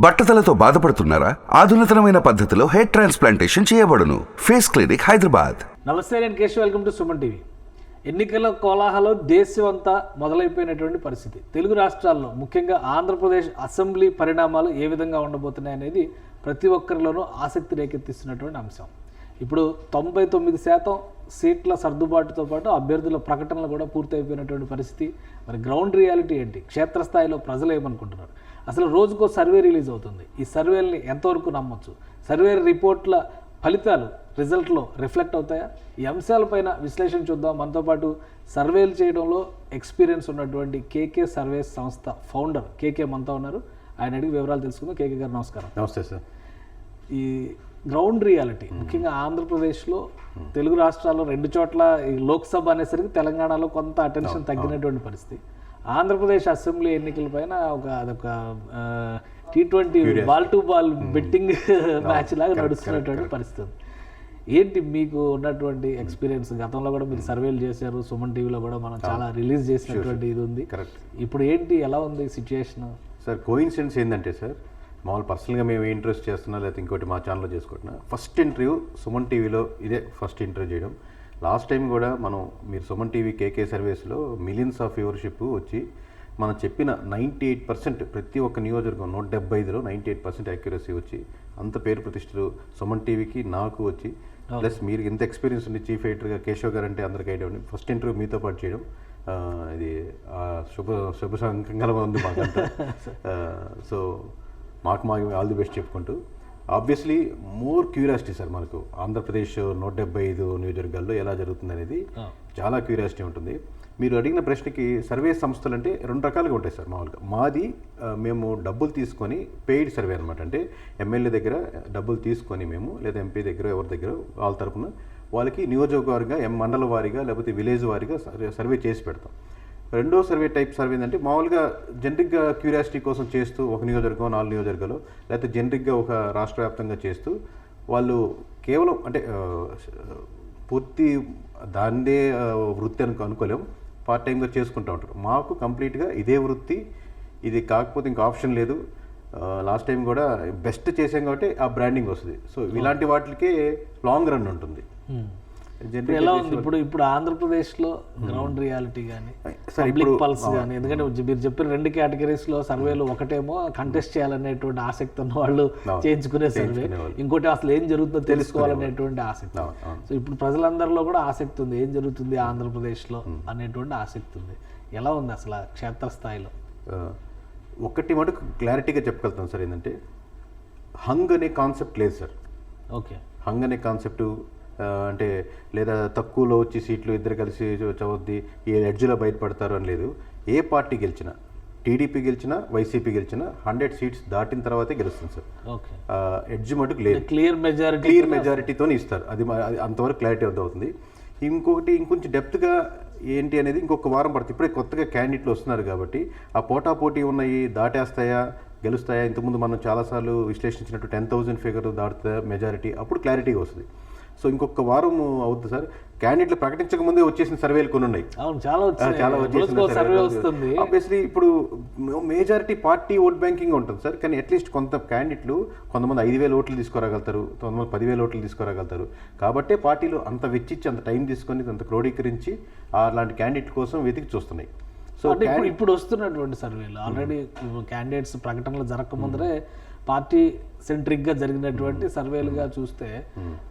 బట్టతలతో బాధపడుతున్నారా? ఆధునితనమైన పద్ధతిలో hair transplantation చేయబడును. Face clinic, Hyderabad. నమస్తే, నేను Keshav. Welcome to Suman TV. ఎన్నికల కోలాహలం దేశమంతా మొదలైపోయినటువంటి పరిస్థితి. తెలుగు రాష్ట్రాల్లో ముఖ్యంగా ఆంధ్రప్రదేశ్ అసెంబ్లీ పరిణామాలు ఏ విధంగా ఉండబోతున్నాయి అనేది ప్రతి ఒక్కరిలోనూ ఆసక్తి రేకెత్తిస్తున్నటువంటి అంశం. ఇప్పుడు 99% సీట్ల సర్దుబాటుతో పాటు అభ్యర్థుల ప్రకటనలు కూడా పూర్తయిపోయినటువంటి పరిస్థితి. మరి గ్రౌండ్ రియాలిటీ ఏంటి? క్షేత్రస్థాయిలో ప్రజలు ఏమనుకుంటున్నారు? అసలు రోజుకో సర్వే రిలీజ్ అవుతుంది. ఈ సర్వేల్ని ఎంతవరకు నమ్మొచ్చు? సర్వే రిపోర్ట్ల ఫలితాలు రిజల్ట్లో రిఫ్లెక్ట్ అవుతాయా? ఈ అంశాలపైన విశ్లేషణ చూద్దాం. మనతో పాటు సర్వేలు చేయడంలో ఎక్స్పీరియన్స్ ఉన్నటువంటి కేకే సర్వేస్ సంస్థ ఫౌండర్ కేకే మనతో ఉన్నారు. ఆయన అడిగి వివరాలు తెలుసుకుందాం. కేకే గారు నమస్కారం. నమస్తే సార్. ఈ గ్రౌండ్ రియాలిటీ ముఖ్యంగా ఆంధ్రప్రదేశ్లో, తెలుగు రాష్ట్రాల్లో 2 చోట్ల ఈ లోక్సభ అనేసరికి తెలంగాణలో కొంత అటెన్షన్ తగ్గినటువంటి పరిస్థితి. ఆంధ్రప్రదేశ్ అసెంబ్లీ ఎన్నికలపైన అదొక T20 ball to ball betting match లాగా నడుస్తున్నటువంటి పరిస్థితి. ఏంటి మీకు ఉన్నటువంటి ఎక్స్పీరియన్స్? గతంలో కూడా మీరు సర్వేలు చేశారు, సుమన్ టీవీలో కూడా మనం చాలా రిలీజ్ చేసినటువంటి ఇది ఉంది. ఇప్పుడు ఏంటి, ఎలా ఉంది సిచ్యుయేషన్? సార్, కోయిన్సిడెన్స్ ఏంటంటే సార్, మామూలు పర్సనల్గా మేము ఇంట్రెస్ట్ చేస్తున్నా లేకపోతే ఇంకోటి మా ఛానల్లో చేసుకుంటున్నా, ఫస్ట్ ఇంటర్వ్యూ సుమన్ టీవీలో ఇదే ఫస్ట్ ఇంటర్వ్యూ చేయడం. లాస్ట్ టైం కూడా మీరు సుమన్ టీవీ కేకే సర్వేస్లో మిలియన్స్ ఆఫ్ వ్యూవర్షిప్ వచ్చి మనం చెప్పిన 98% ప్రతి ఒక్క నియోజకవర్గం 175లో 98% యాక్యురసీ వచ్చి అంత పేరు ప్రతిష్టలు సుమన్ టీవీకి నాకు వచ్చి, ప్లస్ మీరు ఇంత ఎక్స్పీరియన్స్ ఉంది చీఫ్ ఎడిటర్గా కేశవ్ గారు అంటే అందరికీ ఐడియా ఉంది. ఫస్ట్ ఇంటర్వ్యూ మీతో పాటు చేయడం ఇది శుభ సంకల్పంగా ఉంది మాకంతా. సో మాకు ఆల్ ది బెస్ట్ చెప్పుకుంటూ, ఆబ్వియస్లీ మోర్ క్యూరియాసిటీ సార్ మనకు ఆంధ్రప్రదేశ్ 175 నియోజకవర్గాల్లో ఎలా జరుగుతుంది అనేది చాలా క్యూరియాసిటీ ఉంటుంది. మీరు అడిగిన ప్రశ్నకి సర్వే సంస్థలు అంటే 2 రకాలుగా ఉంటాయి సార్. మామూలుగా మాది మేము డబ్బులు తీసుకొని పెయిడ్ సర్వే అనమాట. అంటే ఎమ్మెల్యే దగ్గర డబ్బులు తీసుకొని మేము, లేదా ఎంపీ దగ్గర ఎవరి దగ్గర వాళ్ళ తరపున వాళ్ళకి నియోజకవర్గంగా మండల వారీగా లేకపోతే విలేజ్ వారీగా సర్వే చేసి పెడతాం. రెండో సర్వే టైప్ సర్వే ఏంటంటే మామూలుగా జనరిక్గా క్యూరియాసిటీ కోసం చేస్తూ ఒక నియోజకవర్గం 4 నియోజకవర్గాలు లేకపోతే జనరిక్గా ఒక రాష్ట్ర వ్యాప్తంగా చేస్తూ వాళ్ళు కేవలం అంటే పూర్తి దాన్నే వృత్తి అనుకోలేము, పార్ట్ టైంగా చేసుకుంటూ ఉంటారు. మాకు కంప్లీట్గా ఇదే వృత్తి, ఇది కాకపోతే ఇంకా ఆప్షన్ లేదు. లాస్ట్ టైం కూడా బెస్ట్ చేసాం కాబట్టి ఆ బ్రాండింగ్ వస్తుంది. సో ఇలాంటి వాటికే లాంగ్ రన్ ఉంటుంది. ఎలా ఉంది ఇప్పుడు ఆంధ్రప్రదేశ్లో గ్రౌండ్ రియాలిటీ కానీ పబ్లిక్ పల్స్ కానీ? ఎందుకంటే మీరు చెప్పిన 2 కేటగిరీస్లో సర్వేలు, ఒకటేమో కంటెస్ట్ చేయాలనేటువంటి ఆసక్తి ఉన్న వాళ్ళు చేయించుకునే సర్వే, ఇంకోటి అసలు ఏం జరుగుతుందో తెలుసుకోవాలనేటువంటి ఆసక్తి. సో ఇప్పుడు ప్రజలందరిలో కూడా ఆసక్తి ఉంది, ఏం జరుగుతుంది ఆంధ్రప్రదేశ్లో అనేటువంటి ఆసక్తి ఉంది. ఎలా ఉంది అసలు క్షేత్రస్థాయిలో? ఒకటి మటుకు క్లారిటీగా చెప్పగలుగుతాం సార్, ఏంటంటే హంగ్ అనే కాన్సెప్ట్ లేదు సార్. ఓకే, హంగ్ అనే కాన్సెప్ట్ అంటే లేదా తక్కువలో వచ్చి సీట్లు ఇద్దరు కలిసి చవద్ది ఏ ఎడ్జ్లో బయటపడతారు అని లేదు. ఏ పార్టీ గెలిచినా, టీడీపీ గెలిచినా వైసీపీ గెలిచినా 100 సీట్స్ దాటిన తర్వాతే గెలుస్తుంది సార్. ఎడ్జ్ మటుకు లేదు, క్లియర్ మెజారిటీతోనే ఇస్తారు. అది అంతవరకు క్లారిటీ అవుతుంది. ఇంకొకటి ఇంకొంచెం డెప్త్గా ఏంటి అనేది ఇంకొక వారం పడుతుంది. ఇప్పుడే కొత్తగా క్యాండిడేట్లు వస్తున్నారు కాబట్టి ఆ పోటాపోటీ ఉన్నాయి, దాటేస్తాయా గెలుస్తాయా, ఇంతకుముందు మనం చాలాసార్లు విశ్లేషించినట్టు 10,000 ఫిగర్ దాటుతా మెజారిటీ, అప్పుడు క్లారిటీగా వస్తుంది. సో ఇంకొక వారం అవుతుంది సార్. క్యాండిడేట్లు ప్రకటించక ముందే వచ్చేసిన సర్వేలు కొన్ని ఉన్నాయి, చాలా వచ్చేసింది. ఆబ్వియస్లీ ఇప్పుడు మేజారిటీ పార్టీ ఓట్ బ్యాంకింగ్ ఉంటుంది సార్. కానీ అట్లీస్ట్ కొంతమంది 5,000 ఓట్లు తీసుకురాగలుగుతారు, కొంతమంది 10,000 ఓట్లు తీసుకురాగలుగుతారు. కాబట్టే పార్టీలు అంత వెచ్చిచ్చి అంత టైం తీసుకొని అంత క్రోడీకరించి అలాంటి క్యాండిడేట్ కోసం వెతికి చూస్తున్నాయి. సో ఇప్పుడు వస్తున్నటువంటి సర్వేలు ఆల్రెడీ క్యాండిడేట్స్ ప్రకటనలు జరగకముందరే పార్టీ సెంట్రిక్గా జరిగినటువంటి సర్వేలుగా చూస్తే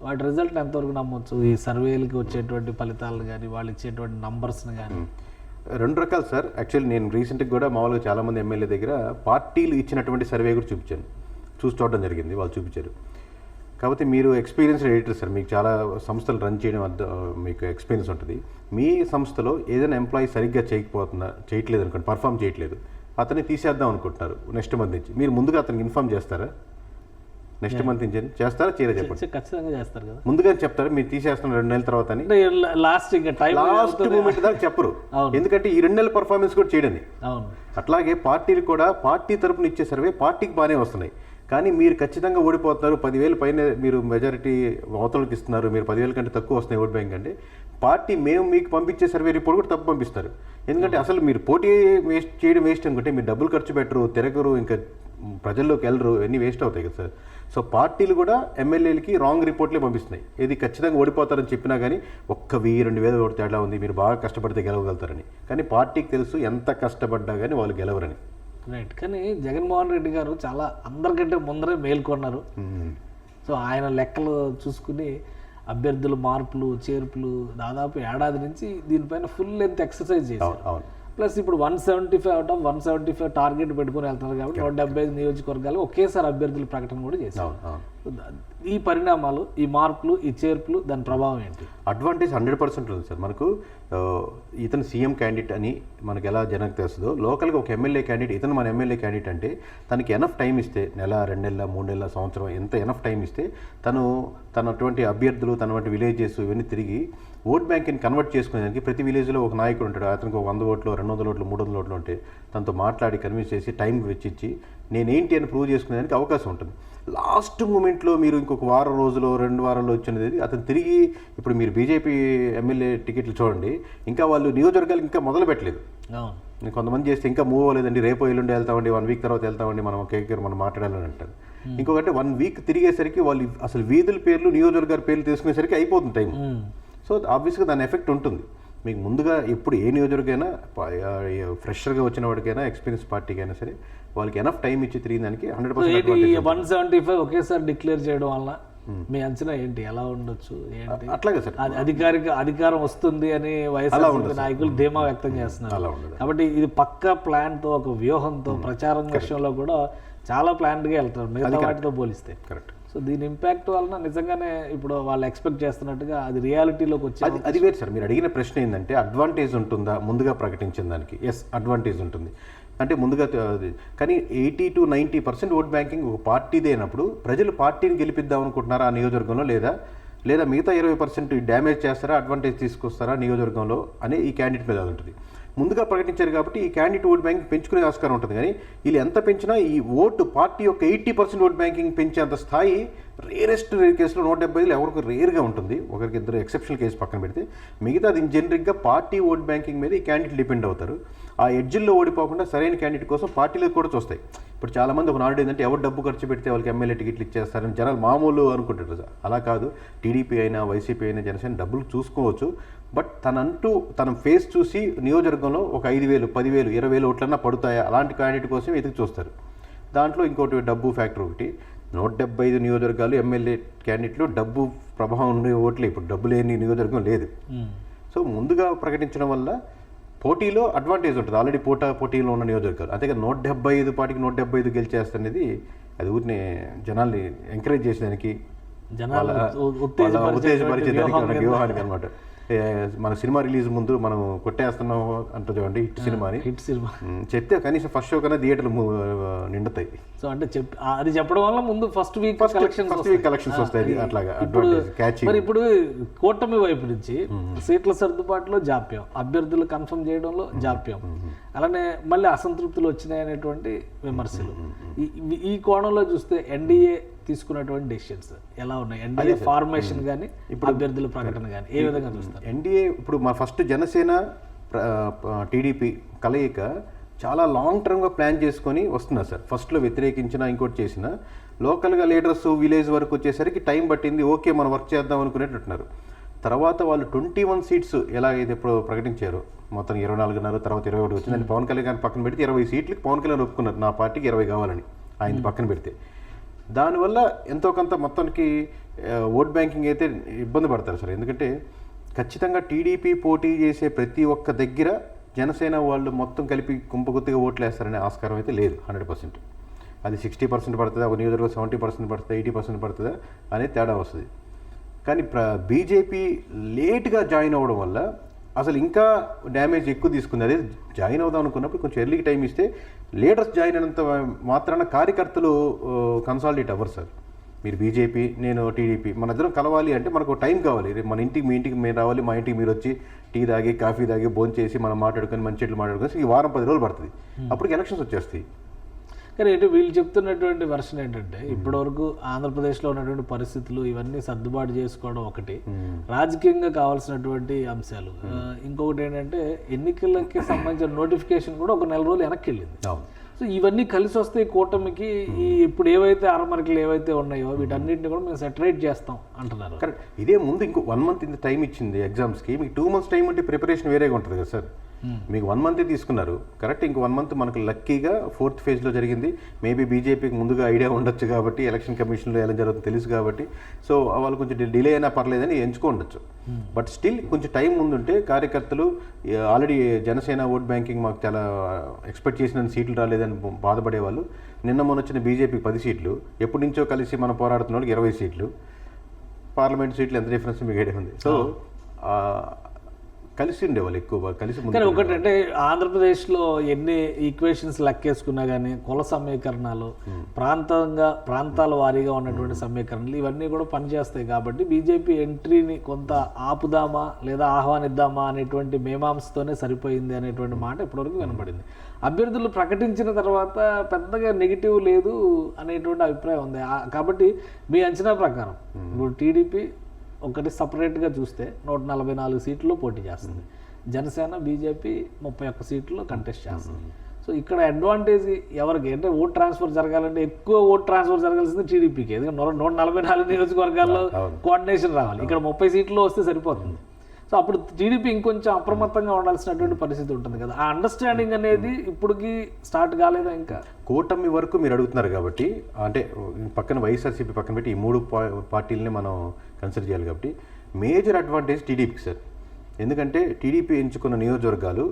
వాటి రిజల్ట్ ఎంతవరకు నమ్మొచ్చు? ఈ సర్వేలకి వచ్చేటువంటి ఫలితాలను కానీ, వాళ్ళు ఇచ్చేటువంటి నంబర్స్ని కానీ? 2 రకాలు సార్. యాక్చువల్లీ నేను రీసెంట్గా కూడా మామూలుగా చాలామంది ఎమ్మెల్యే దగ్గర పార్టీలు ఇచ్చినటువంటి సర్వే కూడా చూడడం జరిగింది, వాళ్ళు చూపించారు. కాబట్టి మీరు ఎక్స్పీరియన్స్డ్ ఎడిటర్ సార్, మీకు చాలా సంస్థలు రన్ చేయడం మీకు ఎక్స్పీరియన్స్ ఉంటుంది. మీ సంస్థలో ఏదైనా ఎంప్లాయీ సరిగ్గా చేయట్లేదు అనుకోండి, పర్ఫామ్ చేయట్లేదు, అతన్ని తీసేద్దాం అనుకుంటున్నారు నెక్స్ట్ మంత్ నుంచి, మీరు ముందుగా అతనికి ఇన్ఫార్మ్ చేస్తారా? నెక్స్ట్ మంత్ నుంచి చేస్తారా చేయరా చెప్పండి. ఖచ్చితంగా చేస్తారు కదా, ముందుగా చెప్తారు మీరు తీసేస్తున్న 2 నెలల తర్వాత అని. లాస్ట్ మూమెంట్ దాకా చెప్పరు, ఎందుకంటే ఈ 2 నెలల పర్ఫార్మెన్స్ కూడా చేయడండి. అట్లాగే పార్టీలు కూడా పార్టీ తరపున ఇచ్చే సర్వే పార్టీకి బాగానే వస్తున్నాయి, కానీ మీరు ఖచ్చితంగా ఓడిపోతున్నారు, 10,000 పైన మీరు మెజారిటీ అవతలకి ఇస్తున్నారు, మీరు 10,000 కంటే తక్కువ వస్తున్నాయి ఓట్ బ్యాంక్ అంటే పార్టీ మేము మీకు పంపించే సర్వే రిపోర్ట్ కూడా తప్పు పంపిస్తారు. ఎందుకంటే అసలు మీరు పోటీ చేయడం వేస్ట్ అనుకుంటే మీరు డబ్బులు ఖర్చు పెట్టరు, తిరగరు, ఇంకా ప్రజల్లోకి వెళ్ళరు, ఇవన్నీ వేస్ట్ అవుతాయి కదా సార్. సో పార్టీలు కూడా ఎమ్మెల్యేలకి రాంగ్ రిపోర్ట్లే పంపిస్తున్నాయి. ఇది ఖచ్చితంగా ఓడిపోతారని చెప్పినా కానీ 1,000-2,000 ఓటు తేడా ఉంది, మీరు బాగా కష్టపడితే గెలవగలుగుతారని. కానీ పార్టీకి తెలుసు ఎంత కష్టపడ్డా కానీ వాళ్ళు గెలవరని. రైట్. కానీ జగన్మోహన్ రెడ్డి గారు చాలా అందరికంటే ముందరే మేల్కొన్నారు. సో ఆయన లెక్కలు చూసుకుని అభ్యర్థుల మార్పులు చేర్పులు దాదాపు ఏడాది నుంచి దీనిపైన ఫుల్ లెంత్ ఎక్సర్సైజ్ చేశారు. అవును. ప్లస్ ఇప్పుడు 175 అవుట్ ఆఫ్ 175 టార్గెట్ పెట్టుకుని వెళ్తున్నారు కాబట్టి 175 నియోజకవర్గాలు ఒకేసారి అభ్యర్థుల ప్రకటన కూడా చేశారు. ఈ పరిణామాలు, ఈ మార్పులు, ఈ చేర్పులు, దాని ప్రభావం ఏంటి? అడ్వాంటేజ్ 100% ఉంది సార్. మనకు ఇతను సీఎం క్యాండిడేట్ అని మనకు ఎలా జనకు తెలుస్తుందో, లోకల్గా ఒక ఎమ్మెల్యే క్యాండిడేట్, ఇతను మన ఎమ్మెల్యే క్యాండిడేట్ అంటే తనకి ఎనఫ్ టైం ఇస్తే, నెల 2 నెలల 3 నెలల సంవత్సరం ఎంత ఎనఫ్ టైం ఇస్తే తనటువంటి అభ్యర్థులు, తనటువంటి విలేజెస్ ఇవన్నీ తిరిగి ఓట్ బ్యాంక్ని కన్వర్ట్ చేసుకునేదానికి ప్రతి విలేజ్లో ఒక నాయకుడు ఉంటాడు. అతనికి ఒక 100 ఓట్లు, 200 ఓట్లు, 300 ఓట్లు ఉంటే తనతో మాట్లాడి కన్విన్స్ చేసి టైం వెచ్చిచ్చి నేనేంటి అని ప్రూవ్ చేసుకునేదానికి అవకాశం ఉంటుంది. లాస్ట్ మూమెంట్లో మీరు ఇంకొక వారం రోజులు 2 వారాల్లో వచ్చినది అతను తిరిగి, ఇప్పుడు మీరు బీజేపీ ఎమ్మెల్యే టికెట్లు చూడండి, ఇంకా వాళ్ళు నియోజకవర్గాలు ఇంకా మొదలు పెట్టలేదు. కొంతమంది చేస్తే ఇంకా మూవ్ అవ్వలేదండి, రేపు ఎల్లుండి వెళ్తామండి, 1 వీక్ తర్వాత వెళ్తామండి, మనం మనం మాట్లాడాలని అంటారు. ఇంకొకటి 1 వీక్ తిరిగేసరికి వాళ్ళు అసలు వీధుల పేర్లు, నియోజకవర్గాల పేర్లు తీసుకునేసరికి అయిపోతుంది టైం. సో ఆబ్వియస్గా దాని ఎఫెక్ట్ ఉంటుంది. మీకు ముందుగా ఎప్పుడు ఏ నియోజకవర్గైనా ఫ్రెషర్గా వచ్చిన వాడికైనా, ఎక్స్పీరియన్స్ పార్టీకి అయినా సరే, వాళ్ళకి ఎనఫ్ టైం ఇచ్చి తిరిగి దానికి 100% 175 ఒకేసారి డిక్లేర్ చేయడం వల్ల మీ అంచనా ఏంటి, ఎలా ఉండొచ్చు ఏంటి? అట్లాగే సార్, అధికారం వస్తుంది అని వైఎస్ఆర్ నాయకులు ధీమా వ్యక్తం చేస్తున్నారు. కాబట్టి ఇది పక్కా ప్లాన్ తో, ఒక వ్యూహంతో, ప్రచారం విషయంలో కూడా చాలా ప్లాన్డ్గా వెళ్తారు మిగతా వాటితో పోలిస్తే. కరెక్ట్. సో దీని ఇంపాక్ట్ వలన నిజంగానే ఇప్పుడు వాళ్ళు ఎక్స్పెక్ట్ చేస్తున్నట్టుగా అది రియాలిటీలోకి వచ్చి అది వేరు సార్. మీరు అడిగిన ప్రశ్న ఏంటంటే అడ్వాంటేజ్ ఉంటుందా ముందుగా ప్రకటించిన దానికి? ఎస్, అడ్వాంటేజ్ ఉంటుంది. అంటే ముందుగా కానీ 80-90% ఓట్ బ్యాంకింగ్ ఒక పార్టీదే అయినప్పుడు ప్రజలు పార్టీని గెలిపిద్దాం అనుకుంటున్నారా ఆ నియోజకవర్గంలో, లేదా మిగతా 20% డ్యామేజ్ చేస్తారా, అడ్వాంటేజ్ తీసుకొస్తారా నియోజకవర్గంలో అనే ఈ క్యాండిడేట్ మీద ఉంటుంది. ముందుగా ప్రకటించారు కాబట్టి ఈ క్యాండిడేట్ ఓట్ బ్యాంకింగ్ పెంచుకునే ఆస్కారం ఉంటుంది. కానీ వీళ్ళు ఎంత పెంచినా ఈ ఓటు పార్టీ యొక్క 80% ఓట్ బ్యాంకింగ్ పెంచేంత స్థాయి రేరెస్ట్ కేసులో 175 ఎవరికి రేర్గా ఉంటుంది. ఒకరికి ఇద్దరు ఎక్సెప్షనల్ కేసు పక్కన పెడితే మిగతా అది జనరిక్గా పార్టీ ఓట్ బ్యాంకింగ్ మీద ఈ క్యాండిడేట్ డిపెండ్ అవుతారు. ఆ ఎడ్జిల్లో ఓడిపోకుండా సరైన క్యాండిడేట్ కోసం పార్టీలకు కూడా చూస్తాయి. ఇప్పుడు చాలామంది ఒక నాడు ఏంటంటే ఎవరు డబ్బు ఖర్చు పెడితే వాళ్ళకి ఎమ్మెల్యే టికెట్లు ఇచ్చేస్తారని జనాలు మామూలు అనుకుంటారు. అలా కాదు. టీడీపీ అయినా, వైసీపీ అయినా, జనసేన డబ్బులు చూసుకోవచ్చు. బట్ తన ఫేస్ చూసి నియోజకవర్గంలో ఒక 5,000, 10,000, 20,000 ఓట్లన్నా పడుతాయా అలాంటి క్యాండిడేట్ కోసం ఎదుగు చూస్తారు. దాంట్లో ఇంకోటి డబ్బు ఫ్యాక్టర్ ఒకటి. 175 నియోజకవర్గాలు ఎమ్మెల్యే క్యాండిడేట్లు డబ్బు ప్రభావం ఉండే ఓట్లే. ఇప్పుడు డబ్బు లేని నియోజకవర్గం లేదు. సో ముందుగా ప్రకటించడం వల్ల పోటీలో అడ్వాంటేజ్ ఉంటుంది. ఆల్రెడీ పోటీలో ఉన్న నియోజకవర్గాలు. అంతేగా 175 పార్టీకి 175 గెలిచేస్తనేది అది ఊరిని జనాల్ని ఎంకరేజ్ చేసేదానికి, ఉత్తేజపరిచేదానికి మన వ్యూహానికి అనమాట. మన సినిమా రిలీజ్ ముందు మనం కొట్టేస్తున్నాం అంటారు చూడండి, హిట్ సినిమా చెప్తే కనీసం ఫస్ట్ షో కన్నా థియేటర్లు నిండుతాయి. సో అంటే అది చెప్పడం వల్ల ముందు ఫస్ట్ వీక్ కలెక్షన్స్ వస్తాయి. అట్లాగా మరి ఇప్పుడు కూటమి వైపు నుంచి సీట్ల సర్దుబాటులో జాప్యం, అభ్యర్థులు కన్ఫర్మ్ చేయడంలో జాప్యం, అలానే మళ్ళీ అసంతృప్తులు వచ్చినాయి అనేటువంటి విమర్శలు. ఈ కోణంలో చూస్తే ఎన్డీఏ తీసుకున్నటువంటి డెసిషన్స్ ఎలా ఉన్నాయి? ఎన్డీఏ ఫార్మేషన్ కానీ, ఇప్పుడు అభ్యర్థుల ప్రకటన కానీ ఏ విధంగా చూస్తారు? ఎన్డీఏ ఇప్పుడు మా ఫస్ట్ జనసేన టీడీపీ కలయిక చాలా లాంగ్ టర్మ్గా ప్లాన్ చేసుకొని వస్తున్నారు సార్. ఫస్ట్లో వ్యతిరేకించిన, ఇంకోటి చేసిన, లోకల్గా లీడర్స్ విలేజ్ వరకు వచ్చేసరికి టైం పట్టింది. ఓకే మనం వర్క్ చేద్దాం అనుకునేటట్టున్నారు. తర్వాత వాళ్ళు 21 సీట్స్ ఎలాగైతే ఇప్పుడు ప్రకటించారో, మొత్తం 24 తర్వాత 21 వచ్చిందని పవన్ కళ్యాణ్ గారిని పక్కన పెడితే 20 సీట్లకి పవన్ కళ్యాణ్ ఒప్పుకున్నారు నా పార్టీకి 20 కావాలని. ఆయన పక్కన పెడితే దానివల్ల ఎంతో కొంత మొత్తానికి ఓట్ బ్యాంకింగ్ అయితే ఇబ్బంది పడతారు సార్. ఎందుకంటే ఖచ్చితంగా టీడీపీ పోటీ చేసే ప్రతి ఒక్క దగ్గర జనసేన వాళ్ళు మొత్తం కలిపి కుంపగుత్తిగా ఓట్లు వేస్తారనే ఆస్కారం అయితే లేదు. 100% అది 60% పడుతుందా, ఒక నియోజకవర్గం 70% పడుతుందా, 80% పడుతుందా అనేది తేడా వస్తుంది. కానీ బీజేపీ లేట్గా జాయిన్ అవ్వడం వల్ల అసలు ఇంకా డ్యామేజ్ ఎక్కువ తీసుకుంది. అదే జాయిన్ అవుదాం అనుకున్నప్పుడు కొంచెం ఎర్లీకి టైం ఇస్తే లీడర్స్ జాయిన్ అయినంత మాత్రాన కార్యకర్తలు కన్సాలిడేట్ అవ్వరు సార్. మీరు బీజేపీ, నేను టీడీపీ, మన ఇద్దరం కలవాలి అంటే మనకు టైం కావాలి. మన ఇంటికి, మీ ఇంటికి మీరు రావాలి, మా ఇంటికి మీరు వచ్చి టీ తాగి, కాఫీ తాగి, భోజనం చేసి మనం మాట్లాడుకొని మంచి చెట్లు మాట్లాడుకొని ఈ వారం 10 రోజులు పడుతుంది. అప్పటికి ఎలక్షన్స్ వచ్చేస్తాయి. కానీ అంటే వీళ్ళు చెప్తున్నటువంటి వెర్షన్ ఏంటంటే, ఇప్పటివరకు ఆంధ్రప్రదేశ్లో ఉన్నటువంటి పరిస్థితులు ఇవన్నీ సర్దుబాటు చేసుకోవడం ఒకటి, రాజకీయంగా కావాల్సినటువంటి అంశాలు ఇంకొకటి ఏంటంటే, ఎన్నికలకి సంబంధించిన నోటిఫికేషన్ కూడా ఒక 4 రోజులు వెనక్కి వెళ్ళింది. సో ఇవన్నీ కలిసి వస్తే ఈ కూటమికి ఈ ఇప్పుడు ఏవైతే అరమరికలు ఏవైతే ఉన్నాయో వీటన్నిటిని కూడా మేము సెటరేట్ చేస్తాం అంటున్నారు. కరెక్ట్. ఇదే ముందు ఇంకో 1 month ఇంత టైం ఇచ్చింది ఎగ్జామ్స్కి, మీకు 2 months టైం అంటే ప్రిపరేషన్ వేరేగా ఉంటుంది కదా సార్. మీకు 1 month తీసుకున్నారు కరెక్ట్. ఇంకో 1 month మనకు లక్కీగా 4th phase జరిగింది. మేబీ బీజేపీకి ముందుగా ఐడియా ఉండొచ్చు కాబట్టి, ఎలక్షన్ కమిషన్లో ఎలా జరుగుతుందో తెలుసు కాబట్టి, సో వాళ్ళు కొంచెం డిలే అయినా పర్లేదని ఎంచుకోండొచ్చు. బట్ స్టిల్ కొంచెం టైం ముందుంటే కార్యకర్తలు ఆల్రెడీ జనసేన ఓట్ బ్యాంకింగ్ మాకు చాలా ఎక్స్పెక్ట్ చేసిన సీట్లు రాలేదని బాధపడేవాళ్ళు. నిన్న మొన్న వచ్చిన బీజేపీకి 10 సీట్లు, ఎప్పటి నుంచో కలిసి మనం పోరాడుతున్న వాళ్ళకి 20 సీట్లు, పార్లమెంట్ సీట్లు ఎంత డిఫరెన్స్ మీకు ఐడియా ఉంది. సో కలిసి ఉండేవాళ్ళు ఎక్కువ కలిసి. కానీ ఒకటి అంటే ఆంధ్రప్రదేశ్లో ఎన్ని ఈక్వేషన్స్ లెక్కేసుకున్నా కానీ కుల సమీకరణాలు, ప్రాంతాల వారీగా ఉన్నటువంటి సమీకరణలు ఇవన్నీ కూడా పనిచేస్తాయి కాబట్టి బీజేపీ ఎంట్రీని కొంత ఆపుదామా లేదా ఆహ్వానిద్దామా అనేటువంటి మీమాంసతోనే సరిపోయింది అనేటువంటి మాట ఇప్పటివరకు వినపడింది. అభ్యర్థులు ప్రకటించిన తర్వాత పెద్దగా నెగిటివ్ లేదు అనేటువంటి అభిప్రాయం ఉంది. కాబట్టి మీ అంచనా ప్రకారం ఇప్పుడు టీడీపీ ఒకటి సపరేట్గా చూస్తే 144 సీట్లు పోటీ చేస్తుంది, జనసేన బీజేపీ 31 సీట్లు కంటెస్ట్ చేస్తుంది. సో ఇక్కడ అడ్వాంటేజ్ ఎవరికి అంటే ఓట్ ట్రాన్స్ఫర్ జరగాలంటే ఎక్కువ ఓట్ ట్రాన్స్ఫర్ జరగాల్సింది టీడీపీకి. ఎందుకంటే 144 నియోజకవర్గాల్లో కోఆర్డినేషన్ రావాలి, ఇక్కడ 30 సీట్లు వస్తే సరిపోతుంది. సో అప్పుడు టీడీపీ ఇంకొంచెం అప్రమత్తంగా ఉండాల్సినటువంటి పరిస్థితి ఉంటుంది కదా. ఆ అండర్స్టాండింగ్ అనేది ఇప్పటికి స్టార్ట్ కాలేదా? ఇంకా కూటమి వరకు మీరు అడుగుతున్నారు కాబట్టి, అంటే పక్కన వైఎస్ఆర్సీపీ పక్కన పెట్టి ఈ 3 పార్టీలని మనం కన్సిడర్ చేయాలి కాబట్టి మేజర్ అడ్వాంటేజ్ టీడీపీకి సార్. ఎందుకంటే టీడీపీ ఎంచుకున్న నియోజకవర్గాలు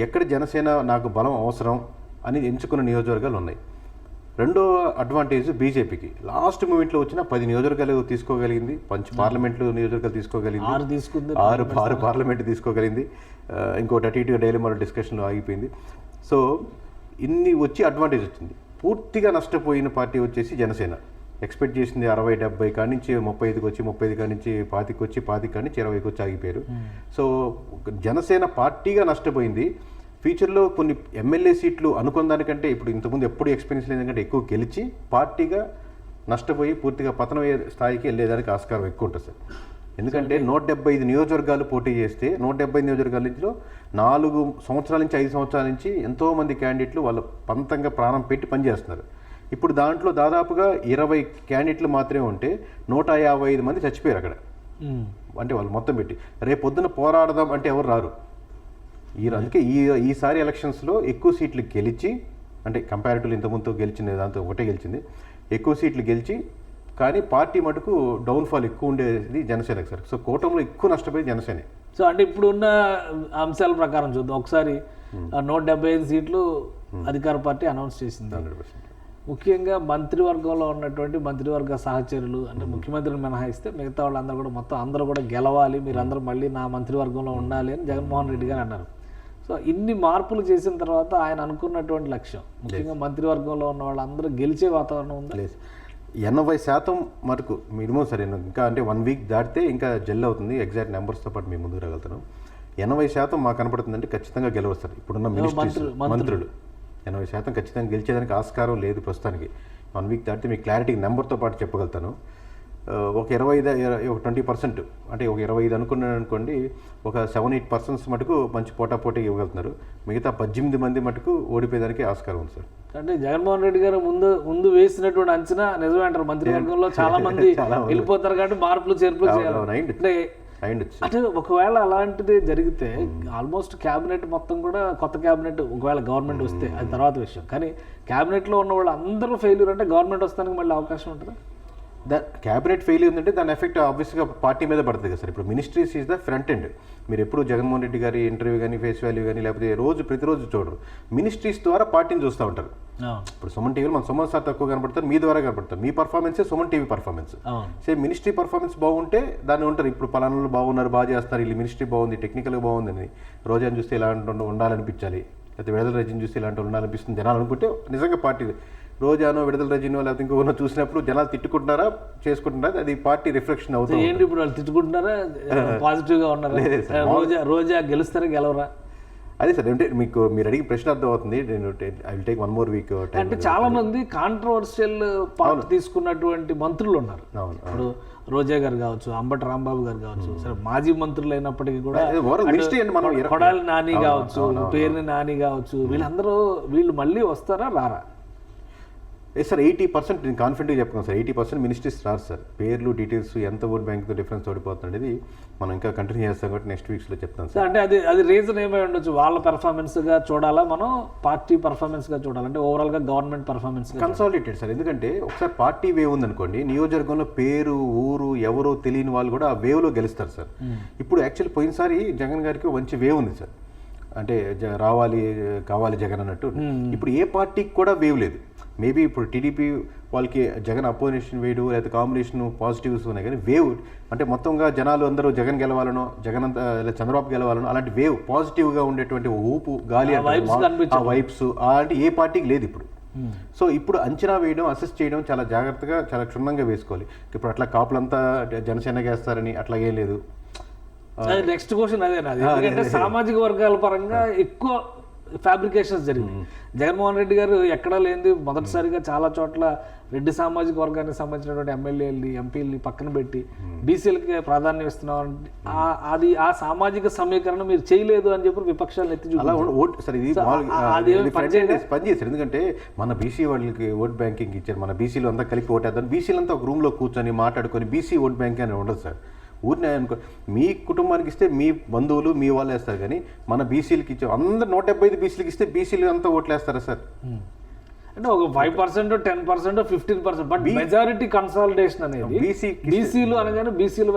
ఎక్కడ జనసేన నాకు బలం అవసరం అని ఎంచుకున్న నియోజకవర్గాలు ఉన్నాయి. రెండో అడ్వాంటేజ్ బీజేపీకి లాస్ట్ మూమెంట్లో వచ్చిన 10 నియోజకవర్గాలు తీసుకోగలిగింది, పార్లమెంట్లు నియోజకవర్గాలు తీసుకోగలిగింది, 6 పార్లమెంట్ తీసుకోగలిగింది, ఇంకోటి అటు ఇటుగా డైలీ మన డిస్కషన్లో ఆగిపోయింది. సో ఇన్ని వచ్చి అడ్వాంటేజ్ వచ్చింది. పూర్తిగా నష్టపోయిన పార్టీ వచ్చేసి జనసేన. ఎక్స్పెక్ట్ చేసింది 60-70 కాడి నుంచి 35కి వచ్చి, 35 కాడి నుంచి 25కి వచ్చి, 25 కాడి నుంచి 20కి వచ్చి ఆగిపోయారు. సో జనసేన పార్టీగా నష్టపోయింది. ఫ్యూచర్లో కొన్ని ఎమ్మెల్యే సీట్లు అనుకున్న దానికంటే ఇప్పుడు ఇంతకుముందు ఎప్పుడు ఎక్స్పీరియన్స్ లేదంటే ఎక్కువ గెలిచి పార్టీగా నష్టపోయి పూర్తిగా పతనమయ్యే స్థాయికి వెళ్ళేదానికి ఆస్కారం ఎక్కువ ఉంటుంది సార్. ఎందుకంటే 175 నియోజకవర్గాలు పోటీ చేస్తే 175 నియోజకవర్గాల నుంచి 4 సంవత్సరాల నుంచి 5 సంవత్సరాల నుంచి ఎంతోమంది క్యాండిడేట్లు వాళ్ళ పంతంగా ప్రాణం పెట్టి పనిచేస్తున్నారు. ఇప్పుడు దాంట్లో దాదాపుగా 20 క్యాండిడేట్లు మాత్రమే ఉంటే 155 మంది చచ్చిపోయారు అక్కడ. అంటే వాళ్ళు మొత్తం పెట్టి రేపు పొద్దున పోరాడదాం అంటే ఎవరు రారు. అందుకే ఈసారి ఎలక్షన్స్లో ఎక్కువ సీట్లు గెలిచి, అంటే కంపారిటివ్లీ ఇంతకుముందు గెలిచింది దాంతో ఒకటే గెలిచింది, ఎక్కువ సీట్లు గెలిచి కానీ పార్టీ మటుకు డౌన్ఫాల్ ఎక్కువ ఉండేది జనసేనకి సార్. సో కూటమిలో ఎక్కువ నష్టపోయి జనసేనే. సో అంటే ఇప్పుడు ఉన్న అంశాల ప్రకారం చూద్దాం ఒకసారి. 175 సీట్లు అధికార పార్టీ అనౌన్స్ చేసింది. 100%. ముఖ్యంగా మంత్రివర్గంలో ఉన్నటువంటి మంత్రివర్గ సహచరులు అంటే ముఖ్యమంత్రిని మినహాయిస్తే మిగతా వాళ్ళందరూ కూడా మొత్తం అందరూ కూడా గెలవాలి, మీరందరూ మళ్ళీ నా మంత్రివర్గంలో ఉండాలి అని జగన్మోహన్ రెడ్డి గారు అన్నారు. సో ఇన్ని మార్పులు చేసిన తర్వాత ఆయన అనుకున్నటువంటి లక్ష్యం ముఖ్యంగా మంత్రివర్గంలో ఉన్న వాళ్ళందరూ గెలిచే వాతావరణం ఉందా? లేదు, 80% మటుకు మినిమం సరే. ఇంకా అంటే 1 వీక్ దాటితే ఇంకా జెల్ అవుతుంది. ఎగ్జాక్ట్ నెంబర్స్తో పాటు మేము ముందుకు రాగలుగుతున్నాం. 80% మాకు కనపడుతుందంటే ఖచ్చితంగా గెలవస్తారు. ఇప్పుడున్న మంత్రులు 80% ఖచ్చితంగా గెలిచేదానికి ఆస్కారం లేదు ప్రస్తుతానికి. 1 వీక్ దాటితే మీకు క్లారిటీ నెంబర్తో పాటు చెప్పగలుగుతాను. ఒక 20% అంటే ఒక 25 అనుకున్నాను అనుకోండి, ఒక 7-8% మటుకు మంచి పోటాపోటీ ఇవ్వగలుగుతున్నారు. మిగతా 18 మంది మటుకు ఓడిపోయేదానికి ఆస్కారం ఉంది సార్. అంటే జగన్మోహన్ రెడ్డి గారు ముందు వేసినటువంటి అంచనా నిజమే అంటారు. మంత్రివర్గంలో చాలా మంది వెళ్ళిపోతారు కాబట్టి మార్పులు చేర్పులు చేయాలి. అంటే ఒకవేళ అలాంటిది జరిగితే ఆల్మోస్ట్ క్యాబినెట్ మొత్తం కూడా కొత్త క్యాబినెట్ ఒకవేళ గవర్నమెంట్ వస్తే అది తర్వాత విషయం. కానీ క్యాబినెట్లో ఉన్న వాళ్ళు అందరూ ఫెయిల్యూర్ అంటే గవర్నమెంట్ వస్తానికి మళ్ళీ అవకాశం ఉంటుందా? క్యాబినెట్ ఫెయిల్ ఉందంటే దాని ఎఫెక్ట్ ఆబ్వియస్గా పార్టీ మీద పడుతుంది కదా సార్. ఇప్పుడు ministries is the front end. మీరు ఎప్పుడు జగన్మోహన్ రెడ్డి గారి ఇంటర్వ్యూ కానీ ఫేస్ వాల్యూ కానీ లేకపోతే ప్రతిరోజు చూడరు. మినిస్ట్రీస్ ద్వారా పార్టీని చూస్తూ ఉంటారు. ఇప్పుడు సుమన్ టీవీలో మన సుమన్ సార్ తక్కువ కనపడతారు, మీ ద్వారా కనపడతారు. మీ పర్ఫార్మెన్సే Suman TV performance. Same ministry performance బాగుంటే దాన్ని ఉంటారు. ఇప్పుడు పలానాలు బాగున్నారు, బాగా చేస్తారు, వీళ్ళు మినిస్ట్రీ బాగుంది, టెక్నికల్గా బాగుందని రోజాని చూస్తే ఇలాంటి ఉండాలనిపించాలి, లేకపోతే విడుదల రజని చూస్తే ఇలాంటి ఉండాలనిపిస్తుంది జనాలు అనుకుంటే నిజంగా పార్టీ రోజానో విడుదల రజనో లేకపోతే ఇంకొకనో చూసినప్పుడు జనాలు తిట్టుకుంటున్నారా చేసుకుంటున్నారా అది పార్టీ రిఫ్లెక్షన్ అవుతుంది. ఏంటి ఇప్పుడు వాళ్ళు తిట్టుకుంటున్నారా, పాజిటివ్గా ఉన్నారా? రోజా గెలుస్తారా గెలవరా? అదే సార్ అంటే మీరు అడిగిన ప్రశ్న అర్థం అవుతుంది. నేను I will take 1 more week time. అంటే చాలా మంది కాంట్రవర్షియల్ పార్ట్ తీసుకున్నటువంటి మంత్రులు ఉన్నారు. ఇప్పుడు రోజా గారు కావచ్చు, అంబటి రాంబాబు గారు కావచ్చు, సరే మాజీ మంత్రులు అయినప్పటికీ కూడా కొడాలి నాని కావచ్చు, పేరుని నాని కావచ్చు, వీళ్ళు మళ్ళీ వస్తారా రారా? సార్ 80% నేను కాన్ఫిడెంట్గా చెప్పుకున్నాను సార్. 80% మినిస్ట్రీస్ రారు సార్. పేర్లు డీటెయిల్స్ ఎంత ఓట్ బ్యాంక్తో డిఫరెన్స్ ఓడిపోతుంది అనేది మనం ఇంకా కంటిన్యూ చేస్తాం కాబట్టి నెక్స్ట్ వీక్స్లో చెప్తాను సార్. అంటే అది రీజన్ ఏమై ఉండొచ్చు? వాళ్ళ పెర్ఫార్మెన్స్గా చూడాలా, మనం పార్టీ పర్ఫార్మెన్స్గా చూడాలి, అంటే ఓవరాల్గా గవర్నమెంట్ పర్ఫార్మెన్స్ కన్సాలిడేటెడ్ సార్. ఎందుకంటే ఒకసారి పార్టీ వేవ్ ఉందనుకోండి, నియోజకవర్గంలో పేరు ఊరు ఎవరో తెలియని వాళ్ళు కూడా ఆ వేవ్లో గెలుస్తారు సార్. ఇప్పుడు యాక్చువల్లీ పోయినసారి జగన్ గారికి మంచి వేవ్ ఉంది సార్. అంటే కావాలి జగన్ అన్నట్టు. ఇప్పుడు ఏ పార్టీకి కూడా వేవ్ లేదు. మేబీ ఇప్పుడు టీడీపీ వాళ్ళకి జగన్ అపోజిషన్ వేయడు, లేకపోతే కాంబినేషన్ పాజిటివ్స్ ఉన్నాయి, కానీ వేవ్ అంటే మొత్తంగా జనాలు అందరూ జగన్ గెలవాలనో, జగన్ అంతా చంద్రబాబు గెలవాలనో అలాంటి వేవ్ పాజిటివ్గా ఉండేటువంటి ఊపు గాలి ఆ వైబ్స్ అలాంటి ఏ పార్టీకి లేదు ఇప్పుడు. సో ఇప్పుడు అంచనా వేయడం, అసెస్ చేయడం చాలా జాగ్రత్తగా, చాలా క్షుణ్ణంగా వేసుకోవాలి. ఇప్పుడు అట్లా కాపులంతా జనసేనకి వేస్తారని అట్లా ఏం లేదు. నెక్స్ట్ క్వశ్చన్ అదే నాది. ఎందుకంటే సామాజిక వర్గాల పరంగా ఎక్కువ ఫ్యాబ్రికేషన్స్ జరిగింది. జగన్మోహన్ రెడ్డి గారు ఎక్కడా లేనిది మొదటిసారిగా చాలా చోట్ల రెడ్డి సామాజిక వర్గానికి సంబంధించినటువంటి ఎమ్మెల్యేలని, ఎంపీలని పక్కన పెట్టి బీసీలకి ప్రాధాన్యం ఇస్తున్నాం. అది ఆ సామాజిక సమీకరణ మీరు చేయలేదు అని చెప్పి విపక్షాలు ఎత్తి పనిచేస్తారు. ఎందుకంటే మన బీసీ వాళ్ళకి ఓట్ బ్యాంకింగ్ ఇచ్చారు. మన బీసీలు అంతా కలిపి ఓటేద్దాం, బీసీలంతా ఒక రూమ్లో కూర్చొని మాట్లాడుకొని బీసీ ఓట్ బ్యాంక్ అని ఉండదు సార్. ఊరినే అనుకో, మీ కుటుంబానికి ఇస్తే మీ బంధువులు మీ వాళ్ళు వేస్తారు, కానీ మన బీసీలకి ఇచ్చే అందరు 175 బీసీలకి ఇస్తే బీసీలు అంతా ఓట్లు వేస్తారా సార్? అంటే ఒక 5%, 10%, 15%, బట్ మెజారిటీ కన్సాలిడేషన్ అనేది బీసీలు అనగానే బీసీలు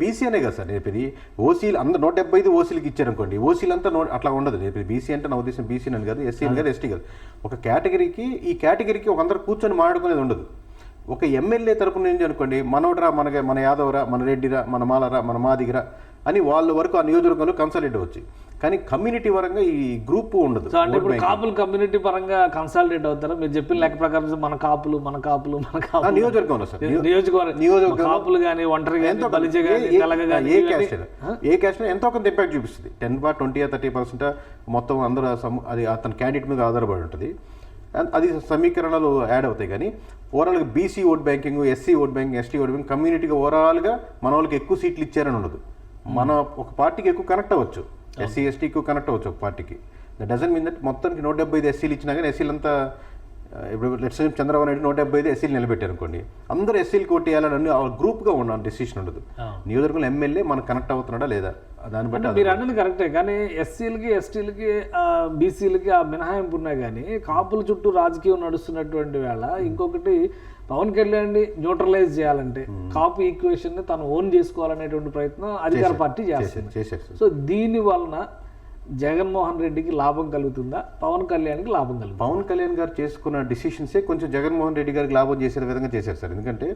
బీసీ అనే కదా సార్ చెప్పేది. ఓసీలు అందరు 175 ఓసీలకి ఇచ్చారనుకోండి, ఓసీలు అంతా అట్లా ఉండదు. నేను బీసీ అంటే నా ఉద్దేశం బీసీ అని కాదు, ఎస్సీ అని కాదు, ఎస్టీ కాదు. ఒక కేటగిరీకి ఈ కేటగిరీకి ఒక అందరు కూర్చొని మాట్లాడుకునేది ఉండదు. ఒక ఎమ్మెల్యే తరపు నుంచి అనుకోండి, మనోడరా, మన యాదవరా, మన రెడ్డిరా, మన మాలరా, మన మాదిగరా అని వాళ్ళ వరకు ఆ నియోజకవర్గంలో కన్సాలిడేట్ అవ్వచ్చు, కానీ కమ్యూనిటీ పరంగా ఈ గ్రూప్ ఉండదు. సో అంటే ఇప్పుడు కాపులు కమ్యూనిటీ పరంగా కన్సాలిడేట్ అవుతారా? మీరు చెప్పిన లెక్క ప్రకారం మన కాపులు నియోజకవర్గంలో సార్, నియోజకవర్గం కాపులు కానీ, ఒంటరి కానీ, బలిజ కానీ, ఏ క్యాస్ట్ ఎంతో కొంత ఇంపాక్ట్ చూపిస్తుంది. 10%, 20%, 30% మొత్తం అందరూ అది అతని క్యాండిడేట్ మీద ఆధారపడి ఉంటుంది. అది సమీకరణలు యాడ్ అవుతాయి. కానీ ఓవరాల్గా BC vote banking, SC vote banking, ST vote banking, కమ్యూనిటీగా ఓవరాల్గా మన వాళ్ళకి ఎక్కువ సీట్లు ఇచ్చారని ఉండదు. మన ఒక పార్టీకి ఎక్కువ కనెక్ట్ అవ్వచ్చు, ఎస్సీ ఎస్టీ ఎక్కువ కనెక్ట్ అవ్వచ్చు ఒక పార్టీకి. దట్ డజంట్ మీన్ దట్ మొత్తానికి 175 ఎస్సీలు ఇచ్చినా కానీ ఎస్సీలు అంతా, ఇప్పుడు లెట్స్ సే చంద్రబాబు నాయుడు 175 ఎస్సీలు నిలబెట్టారు అనుకోండి, అందరూ ఎస్సీలు కొట్టేయాలని గ్రూప్గా ఉన్న డెసిషన్ ఉండదు. నియోజకవర్గంలో ఎమ్మెల్యే మనకు కనెక్ట్ అవుతున్నాడా లేదా దాన్ని బట్టి. మీరు అన్నది కరెక్టే, కానీ ఎస్సీలకి, ఎస్టీలకి, బీసీలకి ఆ మినహాయింపు ఉన్నాయి, కానీ కాపుల చుట్టూ రాజకీయం నడుస్తున్నటువంటి వేళ ఇంకొకటి పవన్ కళ్యాణ్ న్యూట్రలైజ్ చేయాలంటే కాపు ఈక్వేషన్ ని తను ఓన్ చేసుకోవాలనేటువంటి ప్రయత్నం అధికార పార్టీ చేస్తుంది. సో దీని వలన జగన్మోహన్ రెడ్డికి లాభం కలుగుతుందా, పవన్ కళ్యాణ్కి లాభం కలుగుతుంది? పవన్ కళ్యాణ్ గారు చేసుకున్న డిసిషన్సే కొంచెం జగన్మోహన్ రెడ్డి గారికి లాభం చేసే విధంగా చేశారు సార్. ఎందుకంటే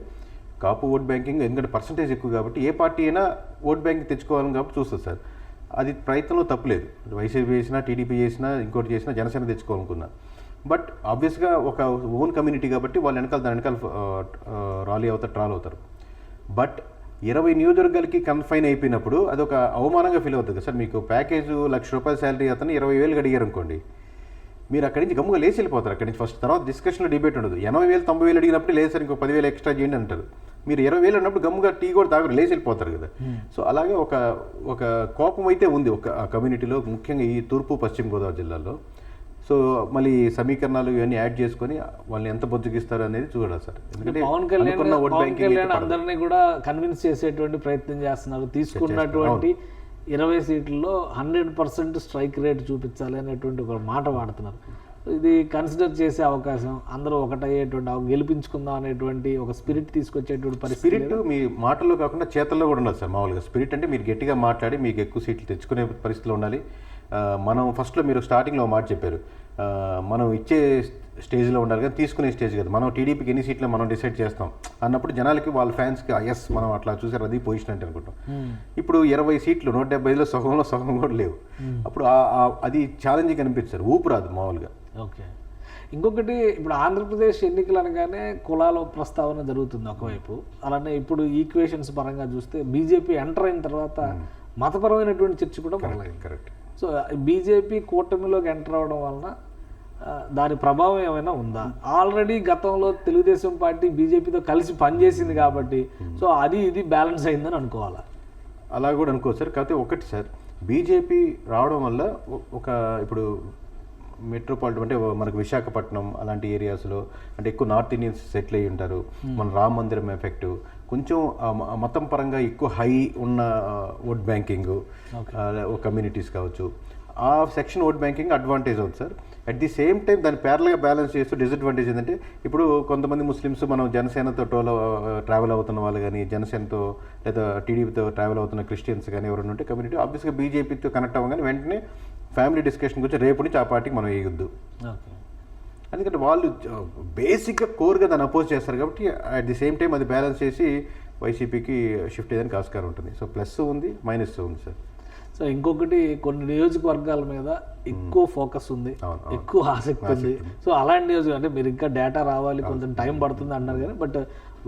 కాపు ఓట్ బ్యాంకింగ్ ఎందుకంటే పర్సంటేజ్ ఎక్కువ కాబట్టి ఏ పార్టీ అయినా ఓట్ బ్యాంక్ తెచ్చుకోవాలని కాబట్టి చూస్తుంది సార్. అది ప్రయత్నంలో తప్పులేదు. వైసీపీ చేసినా, టీడీపీ చేసినా, ఇంకోటి చేసినా, జనసేన తెచ్చుకోవాలనుకున్నా. బట్ ఆబ్వియస్గా ఒక ఓన్ కమ్యూనిటీ కాబట్టి వాళ్ళు దాని వెనకాల ర్యాలీ అవుతారు, ట్రాల్ అవుతారు. బట్ 20 నియోజకవర్గాలకి కన్ఫైన్ అయిపోయినప్పుడు అదొక అవమానంగా ఫీల్ అవుతుంది కదా సార్. మీకు ప్యాకేజ్ ₹1,00,000 శాలరీ అతను 20,000 అడిగారు అనుకోండి, మీరు అక్కడి నుంచి గమ్ముగా లేచి వెళ్ళిపోతారు. అక్కడి నుంచి ఫస్ట్ తర్వాత డిస్కషన్లో డిబేట్ ఉండదు. 80,000, 90,000 అడిగినప్పుడు లేదు సార్ ఇంకో 10,000 ఎక్స్ట్రా చేయండి అంటారు. మీరు 20,000 అన్నప్పుడు గమ్ముగా టీ కూడా తాగరు, లేచి వెళ్ళిపోతారు కదా. సో అలాగే ఒక కోపం అయితే ఉంది ఒక కమ్యూనిటీలో, ముఖ్యంగా ఈ తూర్పు పశ్చిమ గోదావరి జిల్లాలో. సో మళ్ళీ సమీకరణాలు ఇవన్నీ యాడ్ చేసుకొని వాళ్ళని ఎంత బొజ్జగిస్తారు అనేది చూడాలి సార్. ఎందుకంటే పవన్ కళ్యాణ్ అందరినీ కూడా కన్విన్స్ చేసేటువంటి ప్రయత్నం చేస్తున్నారు. తీసుకున్నటువంటి 20 సీట్లలో 100% స్ట్రైక్ రేట్ చూపించాలి అనేటువంటి ఒక మాట వాడుతున్నారు. ఇది కన్సిడర్ చేసే అవకాశం, అందరూ ఒకటయ్యేటువంటి గెలిపించుకుందాం అనేటువంటి ఒక స్పిరిట్ తీసుకొచ్చేటువంటి పరిస్థితి. స్పిరిట్ మీ మాటల్లో కాకుండా చేతల్లో కూడా ఉండాలి సార్. మామూలుగా స్పిరిట్ అంటే మీరు గట్టిగా మాట్లాడి మీకు ఎక్కువ సీట్లు తెచ్చుకునే పరిస్థితిలో ఉండాలి. మనం ఫస్ట్లో మీరు స్టార్టింగ్లో మాట చెప్పారు, మనం ఇచ్చే స్టేజ్లో ఉండాలి కానీ తీసుకునే స్టేజ్ కదా. మనం టీడీపీకి ఎన్ని సీట్లు మనం డిసైడ్ చేస్తాం అన్నప్పుడు జనాలకి వాళ్ళ ఫ్యాన్స్కి ఎస్ మనం అట్లా చూసారు, అది పొజిషన్ అంటే అనుకుంటాం. ఇప్పుడు 20 సీట్లు 175లో సగం కూడా లేవు. అప్పుడు అది ఛాలెంజింగ్ అనిపిస్తారు, ఊపు రాదు మామూలుగా. ఓకే, ఇంకొకటి ఇప్పుడు ఆంధ్రప్రదేశ్ ఎన్నికలు అనగానే కులాల ప్రస్తావన జరుగుతుంది ఒకవైపు, అలానే ఇప్పుడు ఈక్వేషన్స్ పరంగా చూస్తే బీజేపీ ఎంటర్ అయిన తర్వాత మతపరమైనటువంటి చర్చ కూడా మొదలైంది. కరెక్ట్. సో బీజేపీ కూటమిలోకి ఎంటర్ అవ్వడం వలన దాని ప్రభావం ఏమైనా ఉందా? ఆల్రెడీ గతంలో తెలుగుదేశం పార్టీ బీజేపీతో కలిసి పనిచేసింది కాబట్టి సో అది ఇది బ్యాలెన్స్ అయిందని అనుకోవాలా? అలా కూడా అనుకోవచ్చు సార్. కాకపోతే ఒకటి సార్, బీజేపీ రావడం వల్ల ఒక ఇప్పుడు మెట్రోపాలిటన్ అంటే మనకు విశాఖపట్నం అలాంటి ఏరియాస్లో అంటే ఎక్కువ నార్త్ ఇండియన్స్ సెటిల్ అయ్యి ఉంటారు. మన రామ మందిరం ఎఫెక్ట్ కొంచెం మతం పరంగా ఎక్కువ హై ఉన్న ఓట్ బ్యాంకింగ్ కమ్యూనిటీస్ కావచ్చు, ఆ సెక్షన్ ఓట్ బ్యాంకింగ్ అడ్వాంటేజ్ అవుతుంది sir. At the same time దాన్ని ప్యారల్గా బ్యాలెన్స్ చేస్తూ డిసడ్వాంటేజ్ ఏంటంటే ఇప్పుడు కొంతమంది ముస్లిమ్స్ మనం జనసేనతో ట్రావెల్ అవుతున్న వాళ్ళు కానీ, జనసేనతో లేదా టీడీపీతో ట్రావెల్ అవుతున్న క్రిస్టియన్స్ కానీ ఎవరైనా ఉంటే కమ్యూనిటీ ఆబ్వియస్గా బీజేపీతో కనెక్ట్ అవ్వగానే వెంటనే ఫ్యామిలీ డిస్కషన్ గురించి రేపు నుంచి ఆ పార్టీకి మనం వేయొద్దు. ఎందుకంటే వాళ్ళు బేసిక్గా కోర్గా దాన్ని అపోజ్ చేస్తారు కాబట్టి అట్ ది సేమ్ టైం అది బ్యాలెన్స్ చేసి వైసీపీకి షిఫ్ట్ అయ్యేదానికి ఆస్కారం ఉంటుంది. సో ప్లస్ ఉంది, మైనస్ ఉంది సార్. సో ఇంకొకటి కొన్ని నియోజకవర్గాల మీద ఎక్కువ ఫోకస్ ఉంది, ఎక్కువ ఆసక్తి ఉంది. సో అలాంటి నియోజకవర్గం అంటే మీరు ఇంకా డేటా రావాలి, కొంచెం టైం పడుతుంది అన్నారు కానీ బట్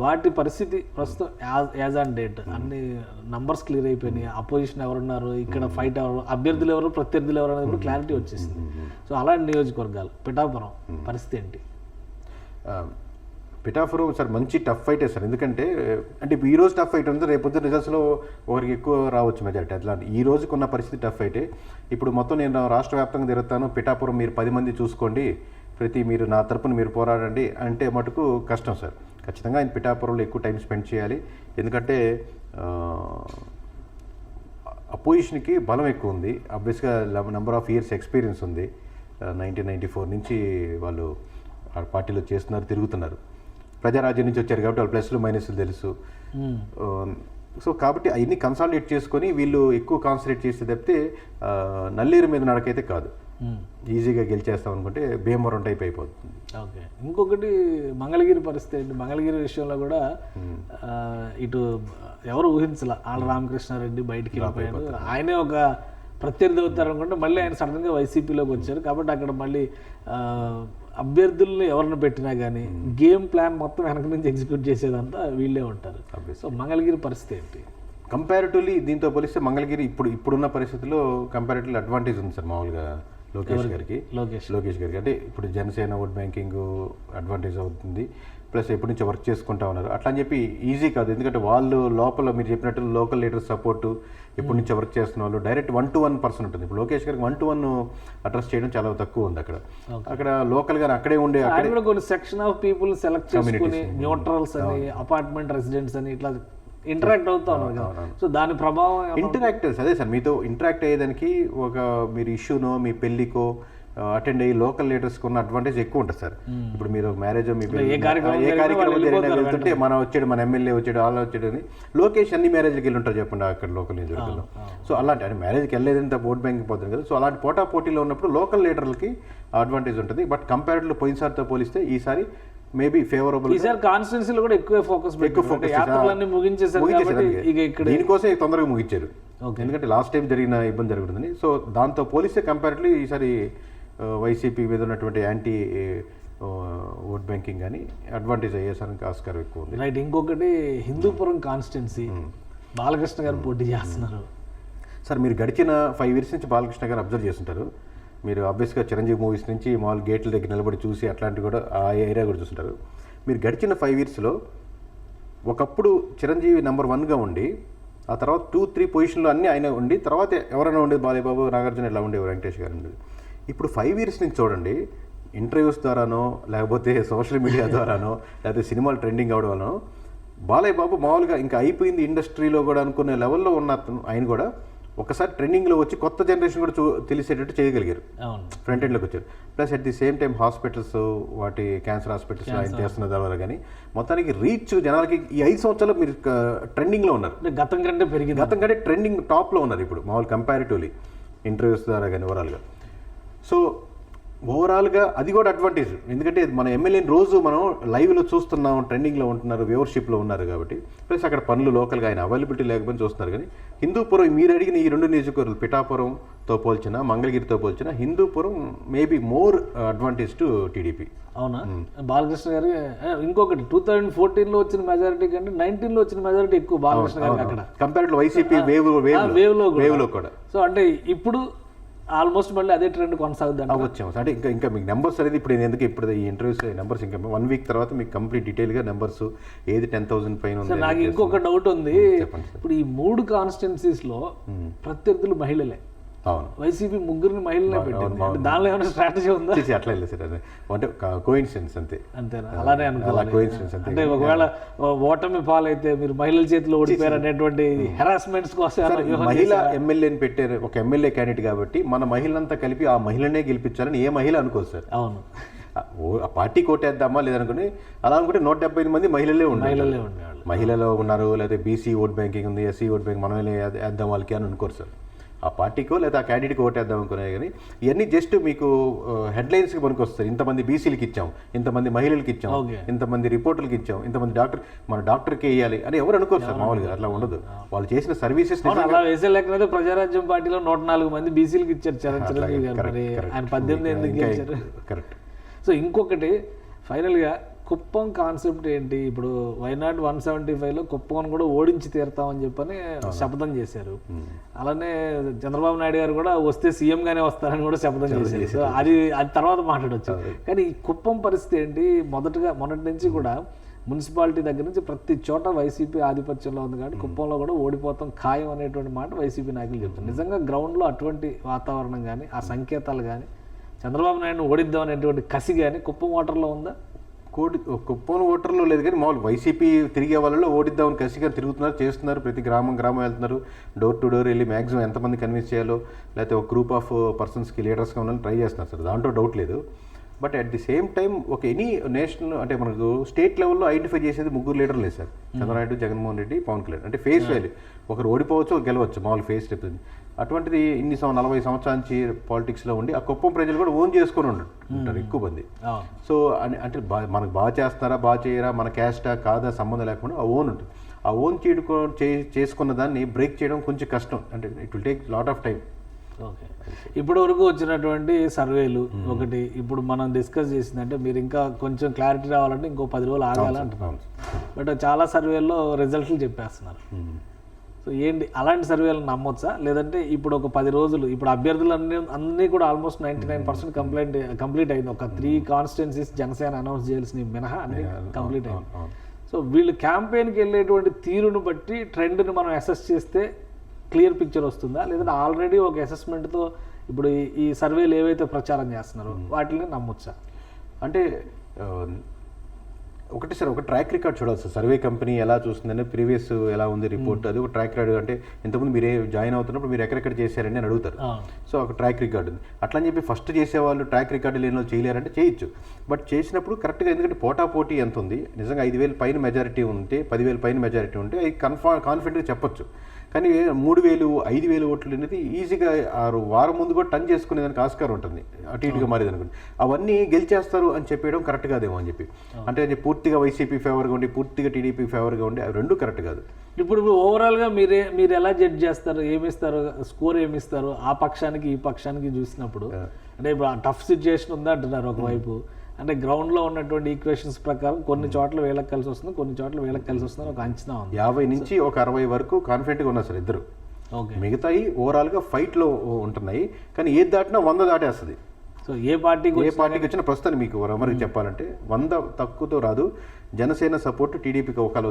వాటి పరిస్థితి ప్రస్తుతం యాజ్ ఆన్ డేట్ అన్ని నంబర్స్ క్లియర్ అయిపోయినాయి. అపోజిషన్ ఎవరున్నారు, ఇక్కడ ఫైట్ ఎవరు, అభ్యర్థులు ఎవరు, ప్రత్యర్థులు ఎవరు అనేది కూడా క్లారిటీ వచ్చేసింది. సో అలాంటి నియోజకవర్గాలు పిఠాపురం పరిస్థితి ఏంటి? పిఠాపురం సార్ మంచి టఫ్ ఫైటే సార్. ఎందుకంటే అంటే ఈ రోజు టఫ్ ఫైట్ ఉంది, రేపు పొద్దున్న రిజల్ట్స్లో ఒకరికి ఎక్కువ రావచ్చు మెజారిటీ. అట్లా ఈ రోజుకున్న పరిస్థితి టఫ్ ఫైటే. ఇప్పుడు మొత్తం నేను రాష్ట్ర వ్యాప్తంగా తిరుగుతాను, పిఠాపురం మీరు 10 మంది చూసుకోండి, మీరు నా తరపున మీరు పోరాడండి అంటే మటుకు కష్టం సార్. ఖచ్చితంగా ఆయన పిఠాపురంలో ఎక్కువ టైం స్పెండ్ చేయాలి. ఎందుకంటే అపోజిషన్కి బలం ఎక్కువ ఉంది, ఆబ్వియస్గా నెంబర్ ఆఫ్ ఇయర్స్ ఎక్స్పీరియన్స్ ఉంది. 1994 నుంచి వాళ్ళు ఆ పార్టీలో చేస్తున్నారు, తిరుగుతున్నారు. ప్రజారాజ్యం నుంచి వచ్చారు కాబట్టి వాళ్ళు ప్లస్లు మైనస్లు తెలుసు. సో కాబట్టి అవన్నీ కన్సాలిడేట్ చేసుకొని వీళ్ళు ఎక్కువ కాన్సన్ట్రేట్ చేస్తే తప్పితే నల్లేరు మీద నడకైతే కాదు. ఈజీగా గెలిచేస్తాం అనుకుంటే భీమవరం టైప్ అయిపోతుంది. ఓకే, ఇంకొకటి మంగళగిరి పరిస్థితి ఏంటి? మంగళగిరి విషయంలో కూడా ఇటు ఎవరు ఊహించాల, ఆళ్ళ రామకృష్ణారెడ్డి బయటికి వెళ్ళిపోయాడు. ఆయనే ఒక ప్రత్యర్థి అవుతారు అనుకుంటే మళ్ళీ ఆయన సడన్గా వైసీపీలోకి వచ్చారు. కాబట్టి అక్కడ మళ్ళీ అభ్యర్థులను ఎవరిని పెట్టినా కానీ గేమ్ ప్లాన్ మొత్తం వెనక నుంచి ఎగ్జిక్యూట్ చేసేదంతా వీళ్ళే ఉంటారు. సో మంగళగిరి పరిస్థితి ఏంటి? కంపారిటివ్లీ దీంతో పోలిస్తే మంగళగిరి ఇప్పుడున్న పరిస్థితుల్లో కంపారిటివ్లీ అడ్వాంటేజ్ ఉంది సార్. మామూలుగా లోకేష్ గారికి అంటే ఇప్పుడు జనసేన ఓట్ బ్యాంకింగ్ అడ్వాంటేజ్ అవుతుంది, ప్లస్ ఎప్పటి నుంచి వర్క్ చేసుకుంటా ఉన్నారు. అట్లా అని చెప్పి ఈజీ కాదు, ఎందుకంటే వాళ్ళు లోపల మీరు చెప్పినట్టు లోకల్ లీడర్ సపోర్టు ఎప్పటి నుంచి వర్క్ చేస్తున్న వాళ్ళు డైరెక్ట్ 1-to-1 పర్సన్ ఉంటుంది. ఇప్పుడు లోకేష్ గారికి 1-to-1 అడ్రస్ చేయడం చాలా తక్కువ ఉంది. అక్కడ లోకల్గా అక్కడే ఉండే కొన్ని సెక్షన్ ఆఫ్ పీపుల్ సెలెక్ట్ చేసుకుని న్యూట్రల్స్ అని, అపార్ట్మెంట్ రెసిడెంట్స్ అని ఇట్లా ఇంటరాక్ట్ అవుతా ఉన్నారు కదా. సో దాని ప్రభావం ఇంటరాక్ట్ అదే సార్, మీతో ఇంటరాక్ట్ అయ్యేదానికి ఒక మీరు ఇష్యూనో మీ పెళ్లికో అటెండ్ అయ్యి లోకల్ లీడర్స్కి ఉన్న అడ్వాంటేజ్ ఎక్కువ ఉంటుంది సార్. ఇప్పుడు మీరు మ్యారేజ్ ఏ కార్యక్రమం జరిగినా వెళ్తుంటే మనం వచ్చాడు, మన ఎమ్మెల్యే వచ్చాడు, వాళ్ళు వచ్చాడు అని లోకేష్ అన్ని మ్యారేజ్కి వెళ్ళి ఉంటారు చెప్పండి అక్కడ లోకల్ నియోజకవర్గంలో. సో అలాంటి అంటే మ్యారేజ్కి వెళ్ళలేదంటే ఓట్ బ్యాంకింగ్ పోతుంది కదా. సో అలాంటి పోటీలో ఉన్నప్పుడు లోకల్ లీడర్లకి అడ్వాంటేజ్ ఉంటుంది. బట్ కంపారిటివ్లీ పోయినసారితో పోలిస్తే ఈసారి మేబీ ఫేవరబుల్. కాన్స్టిట్యున్సీలో కూడా ఎక్కువ ఫోకస్ దీనికోసం తొందరగా ముగించారు, ఎందుకంటే లాస్ట్ టైం జరిగిన ఇబ్బంది జరుగుతుందని. సో దాంతో పోలిస్తే కంపారిటివ్లీ ఈసారి వైసీపీ మీద ఉన్నటువంటి యాంటీ ఓట్ బ్యాంకింగ్ కానీ అడ్వాంటేజ్ అయ్యేసరికి ఆస్కారం ఎక్కువ ఉంది. రైట్, ఇంకొకటి హిందూపురం కాన్స్టిట్యున్సీ బాలకృష్ణ గారు పోటీ చేస్తున్నారు సార్. మీరు గడిచిన 5 years నుంచి బాలకృష్ణ గారు అబ్జర్వ్ చేస్తుంటారు. మీరు ఆబ్వియస్గా చిరంజీవి మూవీస్ నుంచి మామూలు గేట్ల దగ్గర నిలబడి చూసి అట్లాంటివి కూడా ఆ ఏరియా కూడా చూస్తుంటారు. మీరు గడిచిన 5 yearsలో ఒకప్పుడు చిరంజీవి నెంబర్ 1గా ఉండి ఆ తర్వాత 2-3 పొజిషన్లో అన్నీ ఆయన ఉండి తర్వాత ఎవరైనా ఉండేది బాలయ్యబాబు, నాగార్జున ఇలా ఉండేవి, వెంకటేష్ గారు ఉండేది. ఇప్పుడు 5 years నుంచి చూడండి, ఇంటర్వ్యూస్ ద్వారానో లేకపోతే సోషల్ మీడియా ద్వారానో లేకపోతే సినిమాలు ట్రెండింగ్ అవడం వలన బాలయ్య బాబు మామూలుగా ఇంకా అయిపోయింది ఇండస్ట్రీలో కూడా అనుకునే లెవెల్లో ఉన్న ఆయన కూడా ఒకసారి ట్రెండింగ్లో వచ్చి కొత్త జనరేషన్ కూడా తెలిసేటట్టు చేయగలిగారు, ఫ్రంట్ ఎండ్లోకి వచ్చారు. Plus at the same time hospitals, వాటి క్యాన్సర్ హాస్పిటల్స్ ఆయన చేస్తున్న ద్వారా కానీ మొత్తానికి రీచ్ జనాలకి ఈ 5 సంవత్సరాలు మీరు ట్రెండింగ్లో ఉన్నారు. గతం కంటే ట్రెండింగ్ టాప్లో ఉన్నారు ఇప్పుడు మామూలు కంపారిటివ్లీ ఇంటర్వ్యూస్ ద్వారా కానీ ఓవరాల్గా. సో ఓవరాల్గా అది కూడా అడ్వాంటేజ్, ఎందుకంటే మన ఎమ్మెల్యేని రోజు మనం లైవ్లో చూస్తున్నాం, ట్రెండింగ్లో ఉంటున్నారు, వ్యూవర్షిప్లో ఉన్నారు కాబట్టి. ప్లస్ అక్కడ పనులు లోకల్గా ఆయన అవైలబిలిటీ లేకపోతే చూస్తున్నారు. కానీ హిందూపురం మీరు అడిగిన ఈ 2 నియోజకవర్గాలు పిఠాపురంతో పోల్చిన మంగళగిరితో పోల్చిన Hindupuram maybe more advantage to TDP. అవునా? బాలకృష్ణ గారు ఇంకొకటి 2014లో వచ్చిన మెజారిటీ కంటే 19లో వచ్చిన మెజారిటీ ఎక్కువ బాలకృష్ణ గారికి అక్కడ కంపేర్డ్ వైసీపీ వేవ్లో కూడా. సో అంటే ఇప్పుడు ఆల్మోస్ట్ మళ్ళీ అదే ట్రెండ్ కొనసాగుద్ది. వచ్చాము అంటే ఇంకా మీకు నెంబర్స్ అనేది ఇప్పుడు నేను ఎందుకు ఇప్పుడు ఈ ఇంటర్వ్యూస్ నెంబర్స్ ఇంకా 1 వీక్ తర్వాత మీకు కంప్లీట్ డీటెయిల్గా నెంబర్స్ ఏది 10,000 పైన ఉంది. నాకు ఇంకొక డౌట్ ఉంది. ఇప్పుడు ఈ 3 కాన్స్టిట్యున్సీస్లో ప్రత్యర్థులు మహిళలే. అవును, వైసీపీ 3 మహిళలే పెట్టింది. దానిలో ఏమైనా స్ట్రాటజీ ఉందా? అట్లా లేదు సార్, అదే అంటే కోఇన్సిడెన్స్ అంతే. అంతేనా? అలానే అనుకోవాలి. కోఇన్సిడెన్స్ అంతే. అంటే ఒకవేళ ఓటమి పాలైతే మీరు మహిళల చేతిలో ఓడిపోయారు అనేటువంటి హెరాస్మెంట్స్ కోసం మహిళ ఎమ్మెల్యేని పెట్టారు, ఒక ఎమ్మెల్యే క్యాండిడేట్ కాబట్టి మన మహిళలంతా కలిపి ఆ మహిళనే గెలిపించాలని ఏ మహిళ అనుకోదు సార్. అవును, ఆ పార్టీ కోటేద్దామా లేదనుకుని అలా అనుకుంటే 175 మంది మహిళలే ఉన్నారు. మహిళలో ఉన్నారు, లేదా బీసీ ఓట్ బ్యాంకింగ్ ఉంది, ఎస్సీ ఓట్ బ్యాంక్ మనమే వేద్దాం వాళ్ళకి అని అనుకోరు సార్. ఆ పార్టీకో లేదా ఆ క్యాండిడేట్కి ఓటేద్దాం అనుకునే కానీ ఇవన్నీ జస్ట్ మీకు హెడ్లైన్స్కి పనికి వస్తారు. ఇంతమంది బీసీలకి ఇచ్చాం, ఇంతమంది మహిళలకి ఇచ్చాం, ఇంతమంది రిపోర్టర్లకి ఇచ్చాం, ఇంతమంది మన డాక్టర్కి వేయాలి అని ఎవరు అనుకోరు సార్. మామూలుగా అట్లా ఉండదు. వాళ్ళు చేసిన సర్వీసెస్ అలా వేసే లేకపోతే ప్రజారాజ్యం పార్టీలో 104 మంది బీసీలకి ఇచ్చారు చిరంజీవి గారు. మరి ఆయన 18 ఎందుకు ఇచ్చారు? కరెక్ట్. సో ఇంకొకటి ఫైనల్గా కుప్పం కాన్సెప్ట్ ఏంటి? ఇప్పుడు వైనాడ్ 175లో కుప్పం కూడా ఓడించి తీరుతామని చెప్పని శపథం చేశారు. అలానే చంద్రబాబు నాయుడు గారు కూడా వస్తే సీఎం గానే వస్తారని కూడా శపథం చేశారు. సో అది తర్వాత మాట్లాడవచ్చు. కానీ ఈ కుప్పం పరిస్థితి ఏంటి? మొదటి నుంచి కూడా మున్సిపాలిటీ దగ్గర నుంచి ప్రతి చోట వైసీపీ ఆధిపత్యంలో ఉంది కాబట్టి కుప్పంలో కూడా ఓడిపోతాం ఖాయం అనేటువంటి మాట వైసీపీ నాయకులు చెప్తారు. నిజంగా గ్రౌండ్లో అటువంటి వాతావరణం కానీ ఆ సంకేతాలు కానీ చంద్రబాబు నాయుడుని ఓడిద్దాం అనేటువంటి కసి కానీ కుప్పం ఓటర్లో ఉందా? కుప్పం ఓటర్లో లేదు, కానీ మామూలు వైసీపీ తిరిగే వాళ్ళలో ఓడిద్దామని కసిగా తిరుగుతున్నారు, చేస్తున్నారు. ప్రతి గ్రామం వెళ్తున్నారు, డోర్ టు డోర్ వెళ్ళి మ్యాక్సిమం ఎంతమంది కన్విన్స్ చేయాలో, లేకపోతే ఒక గ్రూప్ ఆఫ్ పర్సన్స్కి లీడర్స్గా ఉండాలని ట్రై చేస్తున్నారు సార్. దాంట్లో డౌట్ లేదు. But at the same time ఒక ఎనీ నేషనల్ అంటే మనకు స్టేట్ లెవెల్లో ఐడెంటిఫై చేసేది 3 లీడర్లు లేదు సార్. చంద్రబాబు, జగన్మోహన్ రెడ్డి, పవన్ కళ్యాణ్. అంటే ఫేస్ వాల్యూ ఒకరు ఓడిపోవచ్చు, గెలవచ్చు, మామూలు ఫేస్ చెప్తుంది. అటువంటిది 40 సంవత్సరాల నుంచి పాలిటిక్స్లో ఉండి ఆ కుప్పం ప్రజలు కూడా ఓన్ చేసుకొని ఉంటారు ఎక్కువ మంది. సో అంటే మనకు బాగా చేస్తున్నారా బాగా చేయరా, మన క్యాస్టా కాదా సంబంధం లేకుండా ఆ ఓన్ ఉంటుంది. ఆ ఓన్ చేసుకున్న దాన్ని బ్రేక్ చేయడం కొంచెం కష్టం. అంటే it will take lot of time. Okay, ఇప్పటి వరకు వచ్చినటువంటి సర్వేలు ఒకటి ఇప్పుడు మనం డిస్కస్ చేసిందంటే మీరు ఇంకా కొంచెం క్లారిటీ రావాలంటే ఇంకో 10 రోజులు ఆగాలంటున్నాం. బట్ చాలా సర్వేల్లో రిజల్ట్లు చెప్పేస్తున్నారు. సో ఏంటి అలాంటి సర్వేలు నమ్మొచ్చా? లేదంటే ఇప్పుడు ఒక 10 రోజులు ఇప్పుడు అభ్యర్థులు అన్నీ కూడా ఆల్మోస్ట్ 99% కంప్లీట్ అయింది. ఒక 3 కాన్స్టిట్యున్సీస్ జనసేన అనౌన్స్ చేయాల్సిన మినహా అన్ని కంప్లీట్ అయింది. సో వీళ్ళు క్యాంపెయిన్కి వెళ్ళేటువంటి తీరును బట్టి ట్రెండ్ని మనం అసెస్ చేస్తే క్లియర్ పిక్చర్ వస్తుందా? లేదంటే ఆల్రెడీ ఒక అసెస్మెంట్తో ఇప్పుడు ఈ సర్వేలు ఏవైతే ప్రచారం చేస్తున్నారో వాటిని నమ్మొచ్చా? అంటే ఒకటి సార్, ఒక ట్రాక్ రికార్డ్ చూడాలి సార్. సర్వే కంపెనీ ఎలా చూస్తుందని ప్రీవియస్ ఎలా ఉంది రిపోర్ట్, అది ఒక ట్రాక్ రికార్డ్. అంటే ఇంతకుముందు మీరే జాయిన్ అవుతున్నప్పుడు మీరు ఎక్కడెక్కడ చేశారని అని అడుగుతారు. సో ఒక ట్రాక్ రికార్డ్ ఉంది. అట్లా అని చెప్పి ఫస్ట్ చేసేవాళ్ళు ట్రాక్ రికార్డు లేని వాళ్ళు చేయలేరంటే చేయొచ్చు. బట్ చేసినప్పుడు కరెక్ట్గా, ఎందుకంటే పోటీ ఎంత ఉంది, నిజంగా 5,000 పైన మెజారిటీ ఉంటే, 10,000 పైన మెజారిటీ ఉంటే అది కాన్ఫిడెంట్గా చెప్పొచ్చు. కానీ 3,000, 5,000 ఓట్లు అనేది ఈజీగా వారం ముందు కూడా టర్న్ చేసుకునేదానికి ఆస్కారం ఉంటుంది, అటు ఇటుగా మారేది అనుకోండి. అవన్నీ గెలిచేస్తారు అని చెప్పేయడం కరెక్ట్ కాదేమో అని చెప్పి. అంటే పూర్తిగా వైసీపీ ఫేవర్గా ఉండి పూర్తిగా టీడీపీ ఫేవర్గా ఉండి అవి రెండు కరెక్ట్ కాదు. ఇప్పుడు ఓవరాల్గా మీరు ఎలా జడ్జ్ చేస్తారు? ఏమిస్తారు స్కోర్, ఏమిస్తారు ఆ పక్షానికి ఈ పక్షానికి చూసినప్పుడు? అంటే ఇప్పుడు టఫ్ సిచ్యుయేషన్ ఉందా అంటున్నారు ఒకవైపు. అంటే గ్రౌండ్లో ఉన్నటువంటి ఈక్వేషన్స్ ప్రకారం కొన్ని చోట్ల వీళ్ళకి కలిసి వస్తుంది, కొన్ని చోట్ల వీళ్ళకి కలిసి వస్తుంది ఒక అంచనా ఉంది. 50 నుంచి ఒక 60 వరకు కాన్ఫిడెంట్గా ఉన్నారు సార్ ఇద్దరు. ఓకే, మిగతాయి ఓవరాల్గా ఫైట్లో ఉంటున్నాయి. కానీ ఏది దాటినా 100 దాటేస్తుంది. సో ఏ పార్టీకి వచ్చిన ప్రస్తుతానికి మీకు ఎవరికి చెప్పాలంటే 100 తక్కువతో రాదు. జనసేన సపోర్ట్ టీడీపీకి ఒకళ్ళు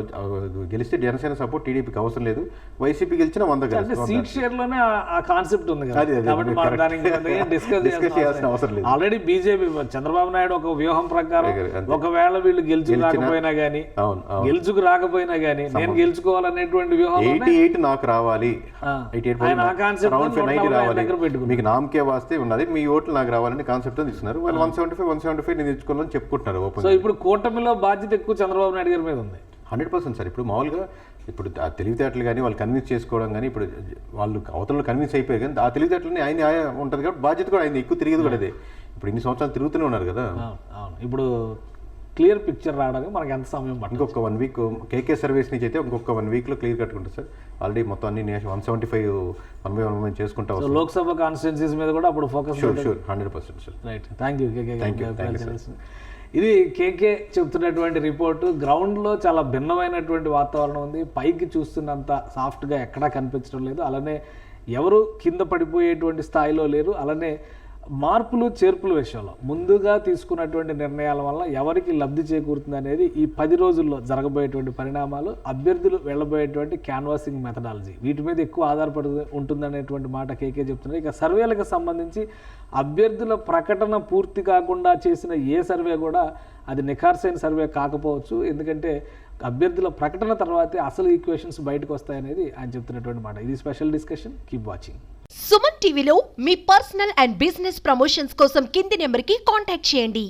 గెలిస్తే జనసేన సపోర్ట్ టీడీపీకి అవసరం లేదు. వైసీపీ గెలిచినా 100 సీట్ షేర్ లోనే ఆ కాన్సెప్ట్ ఉంది కదా, డిస్కస్ చేయాల్సిన అవసరం లేదు. ఆల్రెడీ బీజేపీ చంద్రబాబు నాయుడు ఒక వ్యూహం ప్రకారం ఒకవేళ వీళ్ళు గెలుచుకు రాకపోయినా గానీ నేను గెలుచుకోవాలనేటువంటి వ్యూహం 88 నాకు రావాలి, 90 రావాలి, మీకు నామకే వాస్తే ఉన్నది, మీ ఓట్లు నాకు రావాలని కాన్సెప్ట్ తీసుకున్నారు. వాళ్ళు 175 నేను తెచ్చుకోవాలని చెప్పుకుంటున్నారు ఓపెన్. సో ఇప్పుడు కూటమిలో బాధ్యత ఎక్కువ చంద్రబాబు నాయుడు గారి మీద ఉంది. 100% సార్. ఇప్పుడు మామూలుగా ఇప్పుడు ఆ తెలివితేటలు కానీ వాళ్ళు కన్విన్స్ చేసుకోవడం కానీ, ఇప్పుడు వాళ్ళు అవతలలో కన్విన్స్ అయిపోయారు కానీ ఆ తెలివితేటలని ఆయన ఉంటుంది కాబట్టి బాధ్యత కూడా ఆయన ఎక్కువ తిరిగేది కూడా అదే. ఇప్పుడు ఇన్ని సంవత్సరాలు తిరుగుతూనే ఉన్నారు కదా. ఇప్పుడు క్లియర్ పిక్చర్ రావడానికి మనకి ఎంత సమయం పడుతుంది? ఇంకొక 1 వీక్ కేకే సర్వీస్ నుంచి అయితే ఇంకొక 1 వీక్లో క్లియర్ కట్టుకుంటారు సార్. ఆల్రెడీ మొత్తం అన్ని 175 1 చేసుకుంటాం. లోక్సభ కాన్స్టిట్యున్సీస్ మీద కూడా అప్పుడు focus. Sure 100% sir. Right, thank you. ఇది కేకే చెప్తున్నటువంటి రిపోర్టు. గ్రౌండ్లో చాలా భిన్నమైనటువంటి వాతావరణం ఉంది. పైకి చూస్తున్నంత సాఫ్ట్గా ఎక్కడా కనిపించడం లేదు. అలానే ఎవరు కింద పడిపోయేటువంటి స్థాయిలో లేరు. అలానే మార్పులు చేర్పుల విషయంలో ముందుగా తీసుకున్నటువంటి నిర్ణయాల వల్ల ఎవరికి లబ్ధి చేకూరుతుంది అనేది ఈ 10 రోజుల్లో జరగబోయేటువంటి పరిణామాలు, అభ్యర్థులు వెళ్ళబోయేటువంటి క్యాన్వాసింగ్ మెథడాలజీ వీటి మీద ఎక్కువ ఆధారపడి ఉంటుందనేటువంటి మాట కేకే చెప్తున్నారు. ఇక సర్వేలకు సంబంధించి అభ్యర్థుల ప్రకటన పూర్తి కాకుండా చేసిన ఏ సర్వే కూడా అది నిఖార్సైన సర్వే కాకపోవచ్చు. ఎందుకంటే అభ్యర్థుల ప్రకటన తర్వాతే అసలు ఈక్వేషన్స్ బయటకు వస్తాయనేది ఆయన చెప్తున్నటువంటి మాట. ఇది special discussion. Keep watching. Suman టీవీలో మీ పర్సనల్ అండ్ బిజినెస్ ప్రమోషన్స్ కోసం కింది నెంబర్కి కాంటాక్ట్ చేయండి.